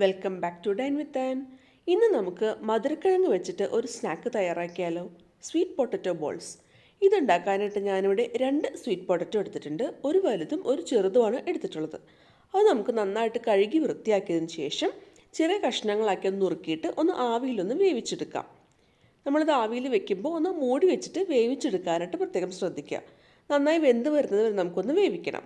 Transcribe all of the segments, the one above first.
Welcome back to dine with Ann. ഇന്ന് നമുക്ക് മധുരക്കിഴങ്ങ് വെച്ചിട്ട് ഒരു സ്നാക്ക് തയ്യാറാക്കിയാലോ? Sweet potato balls. ഇതുണ്ടാക്കാനായിട്ട് ഞാനിവിടെ 2 സ്വീറ്റ് പൊട്ടറ്റോ എടുത്തിട്ടുണ്ട്. ഒരു വലുതും ഒരു ചെറുതുമാണ് എടുത്തിട്ടുള്ളത്. അത് നമുക്ക് നന്നായിട്ട് കഴുകി വൃത്തിയാക്കിയതിന് ശേഷം ചെറിയ കഷ്ണങ്ങളാക്കി ഒന്ന് നുറുക്കിയിട്ട് ഒന്ന് ആവിയിലൊന്ന് വേവിച്ചെടുക്കാം. നമ്മളിത് ആവിയിൽ വെക്കുമ്പോൾ ഒന്ന് മൂടി വെച്ചിട്ട് വേവിച്ചെടുക്കാനായിട്ട് പ്രത്യേകം ശ്രദ്ധിക്കുക. നന്നായി വെന്ത് വരുന്നത് വരെ നമുക്കൊന്ന് വേവിക്കണം.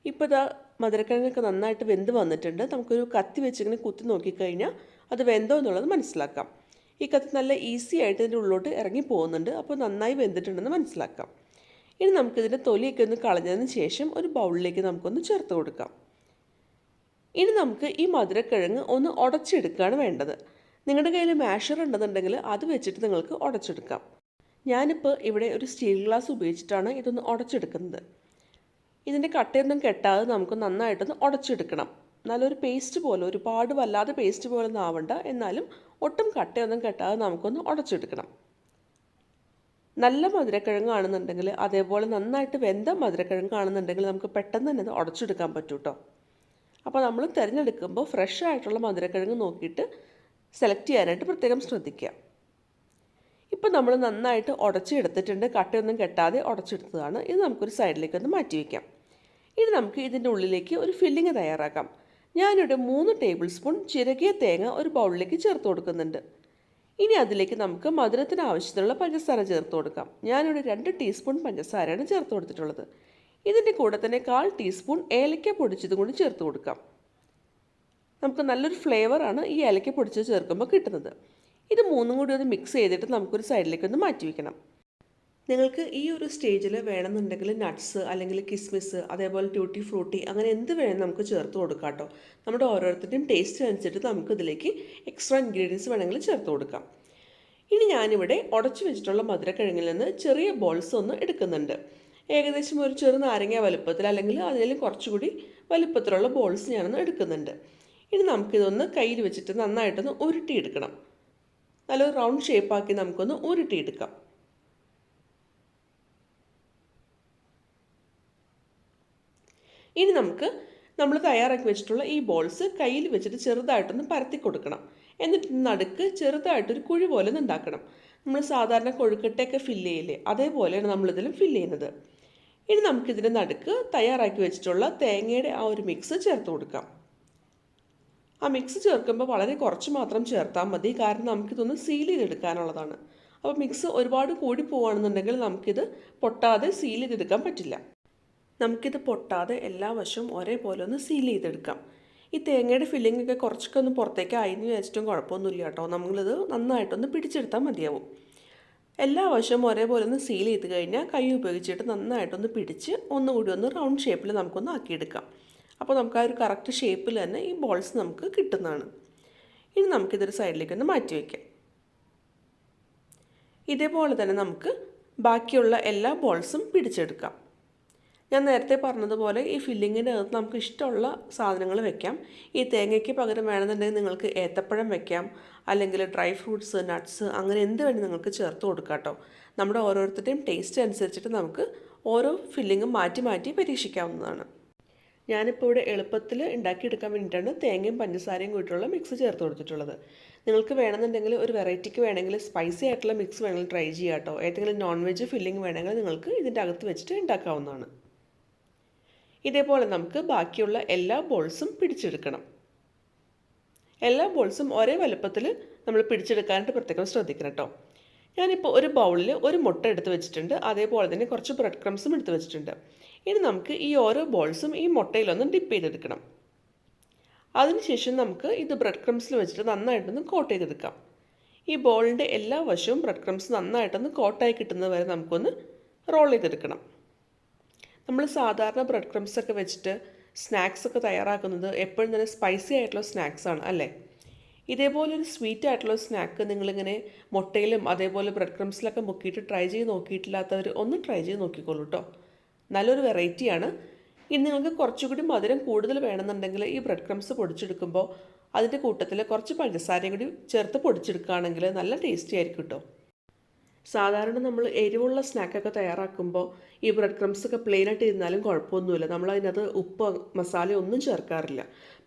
ഇപ്പോൾ ഇതാ മധുരക്കിഴങ്ങൊക്കെ നന്നായിട്ട് വെന്ത് വന്നിട്ടുണ്ട്. നമുക്കൊരു കത്തി വെച്ചിങ്ങനെ കുത്തി നോക്കിക്കഴിഞ്ഞാൽ അത് വെന്തോ എന്നുള്ളത് മനസ്സിലാക്കാം. ഈ കത്തി നല്ല ഈസി ആയിട്ട് ഇതിൻ്റെ ഉള്ളിലോട്ട് ഇറങ്ങി പോകുന്നുണ്ട്. അപ്പോൾ നന്നായി വെന്തിട്ടുണ്ടെന്ന് മനസ്സിലാക്കാം. ഇനി നമുക്കിതിൻ്റെ തൊലിയൊക്കെ ഒന്ന് കളഞ്ഞതിന് ശേഷം ഒരു ബൗളിലേക്ക് നമുക്കൊന്ന് ചേർത്ത് കൊടുക്കാം. ഇനി നമുക്ക് ഈ മധുരക്കിഴങ്ങ് ഒന്ന് ഉടച്ചെടുക്കുകയാണ് വേണ്ടത്. നിങ്ങളുടെ കയ്യിൽ മാഷർ ഉണ്ടെന്നുണ്ടെങ്കിൽ അത് വെച്ചിട്ട് നിങ്ങൾക്ക് ഉടച്ചെടുക്കാം. ഞാനിപ്പോൾ ഇവിടെ ഒരു സ്റ്റീൽ ഗ്ലാസ് ഉപയോഗിച്ചിട്ടാണ് ഇതൊന്ന് ഉടച്ചെടുക്കുന്നത്. ഇതിൻ്റെ കട്ടയൊന്നും കെട്ടാതെ നമുക്ക് നന്നായിട്ടൊന്ന് ഉടച്ചെടുക്കണം. നല്ലൊരു പേസ്റ്റ് പോലെ, ഒരുപാട് വല്ലാതെ പേസ്റ്റ് പോലെ ഒന്നും ആവണ്ട, എന്നാലും ഒട്ടും കട്ടയൊന്നും കെട്ടാതെ നമുക്കൊന്ന് ഉടച്ചെടുക്കണം. നല്ല മധുരക്കിഴങ്ങാണെന്നുണ്ടെങ്കിൽ, അതേപോലെ നന്നായിട്ട് വെന്ത മധുരക്കിഴങ്ങാണെന്നുണ്ടെങ്കിൽ നമുക്ക് പെട്ടെന്ന് തന്നെ അത് ഉടച്ചെടുക്കാൻ പറ്റും കേട്ടോ. അപ്പോൾ നമ്മൾ തിരഞ്ഞെടുക്കുമ്പോൾ ഫ്രഷ് ആയിട്ടുള്ള മധുരക്കിഴങ്ങ് നോക്കിയിട്ട് സെലക്ട് ചെയ്യാനായിട്ട് പ്രത്യേകം ശ്രദ്ധിക്കുക. ഇപ്പോൾ നമ്മൾ നന്നായിട്ട് ഉടച്ചെടുത്തിട്ടുണ്ട്. കട്ടയൊന്നും കെട്ടാതെ ഉടച്ചെടുത്തതാണ്. ഇത് നമുക്കൊരു സൈഡിലേക്ക് ഒന്ന് മാറ്റി വയ്ക്കാം. ഇനി നമുക്ക് ഇതിൻ്റെ ഉള്ളിലേക്ക് ഒരു ഫില്ലിങ് തയ്യാറാക്കാം. ഞാനിവിടെ 3 ടേബിൾ സ്പൂൺ ചിരകിയ തേങ്ങ ഒരു ബൗളിലേക്ക് ചേർത്ത് കൊടുക്കുന്നുണ്ട്. ഇനി അതിലേക്ക് നമുക്ക് മധുരത്തിന് ആവശ്യത്തിനുള്ള പഞ്ചസാര ചേർത്ത് കൊടുക്കാം. ഞാനിവിടെ 2 ടീസ്പൂൺ പഞ്ചസാരയാണ് ചേർത്ത് കൊടുത്തിട്ടുള്ളത്. ഇതിൻ്റെ കൂടെ തന്നെ 1/4 ടീസ്പൂൺ ഏലക്ക പൊടിച്ചതും കൂടി ചേർത്ത് കൊടുക്കാം. നമുക്ക് നല്ലൊരു ഫ്ലേവറാണ് ഈ ഏലക്ക പൊടിച്ചത് ചേർക്കുമ്പോൾ കിട്ടുന്നത്. ഇത് മൂന്നും കൂടി ഒന്ന് മിക്സ് ചെയ്തിട്ട് നമുക്കൊരു സൈഡിലേക്ക് ഒന്ന് മാറ്റി വയ്ക്കണം. നിങ്ങൾക്ക് ഈ ഒരു സ്റ്റേജിൽ വേണമെന്നുണ്ടെങ്കിൽ നട്ട്സ് അല്ലെങ്കിൽ കിസ്മിസ്, അതേപോലെ ട്യൂട്ടി ഫ്രൂട്ടി, അങ്ങനെ എന്ത് വേണം നമുക്ക് ചേർത്ത് കൊടുക്കാം കേട്ടോ. നമ്മുടെ ഓരോരുത്തരുടെയും ടേസ്റ്റ് അനുസരിച്ചിട്ട് നമുക്ക് ഇതിലേക്ക് എക്സ്ട്രാ ഇൻഗ്രീഡിയൻസ് വേണമെങ്കിൽ ചേർത്ത് കൊടുക്കാം. ഇനി ഞാനിവിടെ ഉടച്ചു വെച്ചിട്ടുള്ള മധുരക്കിഴങ്ങിൽ നിന്ന് ചെറിയ ബോൾസ് ഒന്ന് എടുക്കുന്നുണ്ട്. ഏകദേശം ഒരു ചെറു നാരങ്ങ വലുപ്പത്തിൽ അല്ലെങ്കിൽ അതിലും കുറച്ചുകൂടി വലുപ്പത്തിലുള്ള ബോൾസ് ഞാനൊന്ന് എടുക്കുന്നുണ്ട്. ഇനി നമുക്കിതൊന്ന് കയ്യിൽ വെച്ചിട്ട് നന്നായിട്ടൊന്ന് ഉരുട്ടിയെടുക്കണം. നല്ലൊരു റൗണ്ട് ഷേപ്പാക്കി നമുക്കൊന്ന് ഉരുട്ടിയെടുക്കാം. ഇനി നമുക്ക് നമ്മൾ തയ്യാറാക്കി വെച്ചിട്ടുള്ള ഈ ബോൾസ് കയ്യിൽ വെച്ചിട്ട് ചെറുതായിട്ടൊന്ന് പരത്തി കൊടുക്കണം. എന്നിട്ട് നടുക്ക് ചെറുതായിട്ടൊരു കുഴി പോലെ ഒന്ന് ഉണ്ടാക്കണം. നമ്മൾ സാധാരണ കൊഴുക്കട്ടയൊക്കെ ഫില്ല് ചെയ്യില്ലേ, അതേപോലെയാണ് നമ്മളിതിലും ഫില്ല് ചെയ്യുന്നത്. ഇനി നമുക്കിതിൻ്റെ നടുക്ക് തയ്യാറാക്കി വെച്ചിട്ടുള്ള തേങ്ങയുടെ ആ ഒരു മിക്സ് ചേർത്ത് കൊടുക്കാം. ആ മിക്സ് ചേർക്കുമ്പോൾ വളരെ കുറച്ച് മാത്രം ചേർത്താൽ മതി, കാരണം നമുക്കിതൊന്ന് സീൽ ചെയ്തെടുക്കാനുള്ളതാണ്. അപ്പോൾ മിക്സ് ഒരുപാട് കൂടി പോവുകയാണെന്നുണ്ടെങ്കിൽ നമുക്കിത് പൊട്ടാതെ സീൽ ചെയ്തെടുക്കാൻ പറ്റില്ല. നമുക്കിത് പൊട്ടാതെ എല്ലാ വശവും ഒരേപോലെ ഒന്ന് സീൽ ചെയ്തെടുക്കാം. ഈ തേങ്ങയുടെ ഫില്ലിംഗ് ഒക്കെ കുറച്ചൊക്കെ ഒന്ന് പുറത്തേക്ക് ആയിന്ന് വിചാരിച്ചിട്ടും കുഴപ്പമൊന്നുമില്ല കേട്ടോ. നമ്മളിത് നന്നായിട്ടൊന്ന് പിടിച്ചെടുത്താൽ മതിയാവും. എല്ലാ വശവും ഒരേപോലെ ഒന്ന് സീൽ ചെയ്ത് കഴിഞ്ഞാൽ കൈ ഉപയോഗിച്ചിട്ട് നന്നായിട്ടൊന്ന് പിടിച്ച് ഒന്നുകൂടി ഒന്ന് റൗണ്ട് ഷേപ്പിൽ നമുക്കൊന്ന് ആക്കിയെടുക്കാം. അപ്പോൾ നമുക്ക് ആ ഒരു കറക്റ്റ് ഷേപ്പിൽ തന്നെ ഈ ബോൾസ് നമുക്ക് കിട്ടുന്നതാണ്. ഇനി നമുക്കിതൊരു സൈഡിലേക്ക് ഒന്ന് മാറ്റി വയ്ക്കാം. ഇതേപോലെ തന്നെ നമുക്ക് ബാക്കിയുള്ള എല്ലാ ബോൾസും പിടിച്ചെടുക്കാം. ഞാൻ നേരത്തെ പറഞ്ഞതുപോലെ ഈ ഫില്ലിങ്ങിൻ്റെ അകത്ത് നമുക്ക് ഇഷ്ടമുള്ള സാധനങ്ങൾ വെക്കാം. ഈ തേങ്ങയ്ക്ക് പകരം വേണമെന്നുണ്ടെങ്കിൽ നിങ്ങൾക്ക് ഏത്തപ്പഴം വെക്കാം, അല്ലെങ്കിൽ ഡ്രൈ ഫ്രൂട്ട്സ്, നട്ട്സ്, അങ്ങനെ എന്ത് വേണ്ടി നിങ്ങൾക്ക് ചേർത്ത് കൊടുക്കാം കേട്ടോ. നമ്മുടെ ഓരോരുത്തരുടെയും ടേസ്റ്റ് അനുസരിച്ചിട്ട് നമുക്ക് ഓരോ ഫില്ലിങ്ങും മാറ്റി മാറ്റി പരീക്ഷിക്കാവുന്നതാണ്. ഞാനിപ്പോൾ ഇവിടെ എളുപ്പത്തിൽ ഉണ്ടാക്കിയെടുക്കാൻ വേണ്ടിയിട്ടാണ് തേങ്ങയും പഞ്ചസാരയും കൂട്ടിയുള്ള മിക്സ് ചേർത്ത് കൊടുത്തിട്ടുള്ളത്. നിങ്ങൾക്ക് വേണമെന്നുണ്ടെങ്കിൽ ഒരു വെറൈറ്റിക്ക് വേണമെങ്കിൽ സ്പൈസി ആയിട്ടുള്ള മിക്സ് വേണമെങ്കിൽ ട്രൈ ചെയ്യാം കേട്ടോ. ഏതെങ്കിലും നോൺ വെജ് ഫില്ലിംഗ് വേണമെങ്കിൽ നിങ്ങൾക്ക് ഇതിൻ്റെ അകത്ത് വെച്ചിട്ട് ഉണ്ടാക്കാവുന്നതാണ്. ഇതേപോലെ നമുക്ക് ബാക്കിയുള്ള എല്ലാ ബോൾസും പിടിച്ചെടുക്കണം. എല്ലാ ബോൾസും ഒരേ വലുപ്പത്തിൽ നമ്മൾ പിടിച്ചെടുക്കാനായിട്ട് പ്രത്യേകം ശ്രദ്ധിക്കണം കേട്ടോ. ഞാനിപ്പോൾ ഒരു ബൗളിൽ ഒരു മുട്ട എടുത്ത് വെച്ചിട്ടുണ്ട്, അതേപോലെ തന്നെ കുറച്ച് ബ്രെഡ് ക്രംസും എടുത്ത് വെച്ചിട്ടുണ്ട്. ഇനി നമുക്ക് ഈ ഓരോ ബോൾസും ഈ മുട്ടയിലൊന്ന് ഡിപ്പ് ചെയ്തെടുക്കണം. അതിനുശേഷം നമുക്ക് ഇത് ബ്രെഡ് ക്രംസിൽ വെച്ചിട്ട് നന്നായിട്ടൊന്ന് കോട്ട് ചെയ്തെടുക്കാം. ഈ ബോളിൻ്റെ എല്ലാ വശവും ബ്രെഡ് ക്രംസ് നന്നായിട്ടൊന്ന് കോട്ടായി കിട്ടുന്നത് വരെ നമുക്കൊന്ന് റോൾ ചെയ്തെടുക്കണം. നമ്മൾ സാധാരണ ബ്രെഡ് ക്രംസൊക്കെ വെച്ചിട്ട് സ്നാക്സൊക്കെ തയ്യാറാക്കുന്നത് എപ്പോഴും തന്നെ സ്പൈസി ആയിട്ടുള്ള സ്നാക്സാണ് അല്ലേ. ഇതേപോലെ ഒരു സ്വീറ്റ് ആയിട്ടുള്ള സ്നാക്ക് നിങ്ങളിങ്ങനെ മുട്ടയിലും അതേപോലെ ബ്രെഡ് ക്രംസിലൊക്കെ മുക്കിയിട്ട് ട്രൈ ചെയ്ത് നോക്കിയിട്ടില്ലാത്തവർ ഒന്ന് ട്രൈ ചെയ്ത് നോക്കിക്കോളൂ കേട്ടോ. നല്ലൊരു വെറൈറ്റിയാണ്. ഇനി നിങ്ങൾക്ക് കുറച്ചുകൂടി മധുരം കൂടുതൽ വേണമെന്നുണ്ടെങ്കിൽ ഈ ബ്രെഡ് ക്രംസ് പൊടിച്ചെടുക്കുമ്പോൾ അതിൻ്റെ കൂട്ടത്തിൽ കുറച്ച് പഞ്ചസാരയും കൂടി ചേർത്ത് പൊടിച്ചെടുക്കുകയാണെങ്കിൽ നല്ല ടേസ്റ്റി ആയിരിക്കും കേട്ടോ. സാധാരണ നമ്മൾ എരിവുള്ള സ്നാക്കൊക്കെ തയ്യാറാക്കുമ്പോൾ ഈ ബ്രെഡ് ക്രംസൊക്കെ പ്ലെയിനായിട്ട് ഇരുന്നാലും കുഴപ്പമൊന്നുമില്ല. നമ്മളതിനകത്ത് ഉപ്പ് മസാല ഒന്നും ചേർക്കാറില്ല.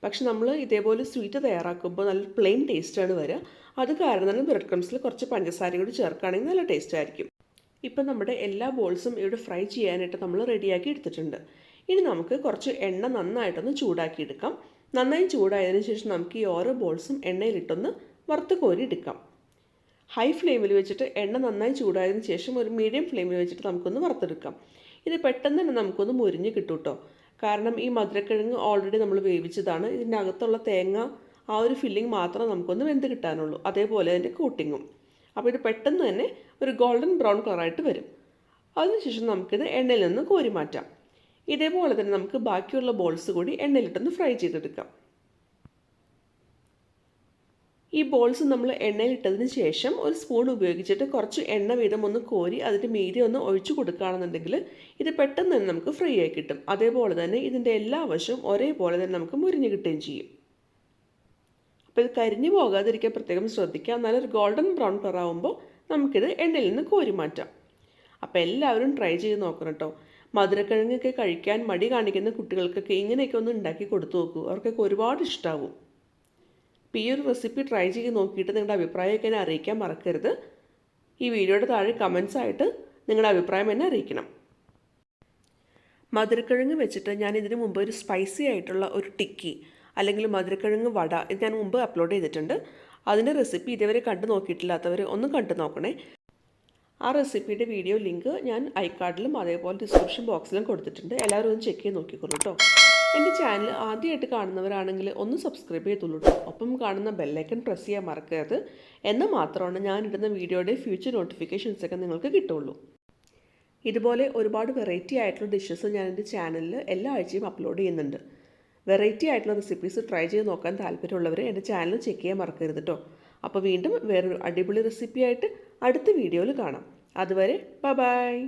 പക്ഷെ നമ്മൾ ഇതേപോലെ സ്വീറ്റ് തയ്യാറാക്കുമ്പോൾ നല്ല പ്ലെയിൻ ടേസ്റ്റാണ് വരിക. അത് കാരണം തന്നെ ബ്രെഡ് ക്രംസിൽ കുറച്ച് പഞ്ചസാര കൂടി ചേർക്കുകയാണെങ്കിൽ നല്ല ടേസ്റ്റ് ആയിരിക്കും. ഇപ്പം നമ്മുടെ എല്ലാ ബോൾസും ഇവിടെ ഫ്രൈ ചെയ്യാനായിട്ട് നമ്മൾ റെഡിയാക്കി എടുത്തിട്ടുണ്ട്. ഇനി നമുക്ക് കുറച്ച് എണ്ണ നന്നായിട്ടൊന്ന് ചൂടാക്കിയെടുക്കാം. നന്നായി ചൂടായതിനു ശേഷം നമുക്ക് ഈ ഓരോ ബോൾസും എണ്ണയിലിട്ടൊന്ന് വറുത്ത് കോരി എടുക്കാം. ഹൈ ഫ്ലെയിമിൽ വെച്ചിട്ട് എണ്ണ നന്നായി ചൂടായതിനു ശേഷം ഒരു മീഡിയം ഫ്ലെയിമിൽ വെച്ചിട്ട് നമുക്കൊന്ന് വറുത്തെടുക്കാം. ഇത് പെട്ടെന്ന് തന്നെ നമുക്കൊന്ന് മുരിഞ്ഞ് കിട്ടും കേട്ടോ. കാരണം ഈ മധുരക്കിഴങ്ങ് ഓൾറെഡി നമ്മൾ വേവിച്ചതാണ്. ഇതിൻ്റെ അകത്തുള്ള തേങ്ങ ആ ഒരു ഫില്ലിംഗ് മാത്രമേ നമുക്കൊന്ന് വെന്ത് കിട്ടാനുള്ളൂ. അതേപോലെ അതിൻ്റെ കോട്ടിങ്ങും. അപ്പോൾ ഇത് പെട്ടെന്ന് തന്നെ ഒരു ഗോൾഡൻ ബ്രൗൺ കളറായിട്ട് വരും. അതിനുശേഷം നമുക്കിത് എണ്ണയിൽ നിന്ന് കോരി മാറ്റാം. ഇതേപോലെ തന്നെ നമുക്ക് ബാക്കിയുള്ള ബോൾസ് കൂടി എണ്ണയിലിട്ടൊന്ന് ഫ്രൈ ചെയ്തെടുക്കാം. ഈ ബോൾസ് നമ്മൾ എണ്ണയിലിട്ടതിന് ശേഷം ഒരു സ്പൂൺ ഉപയോഗിച്ചിട്ട് കുറച്ച് എണ്ണ വീതം ഒന്ന് കോരി അതിൻ്റെ മീതെ ഒന്ന് ഒഴിച്ചു കൊടുക്കുകയാണെന്നുണ്ടെങ്കിൽ ഇത് പെട്ടെന്ന് തന്നെ നമുക്ക് ഫ്രൈ ആയി കിട്ടും. അതേപോലെ തന്നെ ഇതിൻ്റെ എല്ലാ വശവും ഒരേപോലെ തന്നെ നമുക്ക് മുരിഞ്ഞ് കിട്ടുകയും ചെയ്യും. അപ്പോൾ ഇത് കരിഞ്ഞു പോകാതിരിക്കാൻ പ്രത്യേകം ശ്രദ്ധിക്കുക. നല്ലൊരു ഗോൾഡൻ ബ്രൗൺ കളർ ആകുമ്പോൾ നമുക്കിത് എണ്ണയിൽ നിന്ന് കോരി മാറ്റാം. അപ്പോൾ എല്ലാവരും ട്രൈ ചെയ്ത് നോക്കണം കേട്ടോ. മധുരക്കിഴങ്ങൊക്കെ കഴിക്കാൻ മടി കാണിക്കുന്ന കുട്ടികൾക്കൊക്കെ ഇങ്ങനെയൊക്കെ ഒന്ന് ഉണ്ടാക്കി കൊടുത്തു നോക്കൂ. അവർക്കൊക്കെ ഒരുപാട് ഇഷ്ടമാവും. അപ്പോൾ ഈ ഒരു റെസിപ്പി ട്രൈ ചെയ്ത് നോക്കിയിട്ട് നിങ്ങളുടെ അഭിപ്രായമൊക്കെ എന്നെ അറിയിക്കാൻ മറക്കരുത്. ഈ വീഡിയോയുടെ താഴെ കമൻസ് ആയിട്ട് നിങ്ങളുടെ അഭിപ്രായം എന്നെ അറിയിക്കണം. മധുരക്കിഴങ്ങ് വെച്ചിട്ട് ഞാൻ ഇതിനു മുമ്പ് ഒരു സ്പൈസി ആയിട്ടുള്ള ഒരു ടിക്കി അല്ലെങ്കിൽ മധുരക്കിഴങ്ങ് വട ഇത് ഞാൻ മുമ്പ് അപ്ലോഡ് ചെയ്തിട്ടുണ്ട്. അതിൻ്റെ റെസിപ്പി ഇതുവരെ കണ്ടു നോക്കിയിട്ടില്ലാത്തവർ ഒന്ന് കണ്ടു നോക്കണേ. ആ റെസിപ്പിയുടെ വീഡിയോ ലിങ്ക് ഞാൻ ഐക്കാർഡിലും അതേപോലെ ഡിസ്ക്രിപ്ഷൻ ബോക്സിലും കൊടുത്തിട്ടുണ്ട്. എല്ലാവരും ഒന്ന് ചെക്ക് ചെയ്ത് നോക്കിക്കോളൂ കേട്ടോ. എൻ്റെ ചാനൽ ആദ്യമായിട്ട് കാണുന്നവരാണെങ്കിൽ ഒന്ന് സബ്സ്ക്രൈബ് ചെയ്തോളൂ കേട്ടോ. ഒപ്പം കാണുന്ന ബെല്ലൈക്കൺ പ്രസ് ചെയ്യാൻ മറക്കരുത്. എന്നാൽ മാത്രമാണ് ഞാനിടുന്ന വീഡിയോയുടെ ഫ്യൂച്ചർ നോട്ടിഫിക്കേഷൻസൊക്കെ നിങ്ങൾക്ക് കിട്ടുള്ളൂ. ഇതുപോലെ ഒരുപാട് വെറൈറ്റി ആയിട്ടുള്ള ഡിഷസ് ഞാൻ എൻ്റെ ചാനലിൽ എല്ലാ ആഴ്ചയും അപ്ലോഡ് ചെയ്യുന്നുണ്ട്. വെറൈറ്റി ആയിട്ടുള്ള റെസിപ്പീസ് ട്രൈ ചെയ്ത് നോക്കാൻ താല്പര്യമുള്ളവർ എൻ്റെ ചാനൽ ചെക്ക് ചെയ്യാൻ മറക്കരുത് കേട്ടോ. അപ്പോൾ വീണ്ടും വേറൊരു അടിപൊളി റെസിപ്പിയായിട്ട് അടുത്ത വീഡിയോയിൽ കാണാം. അതുവരെ ബൈ.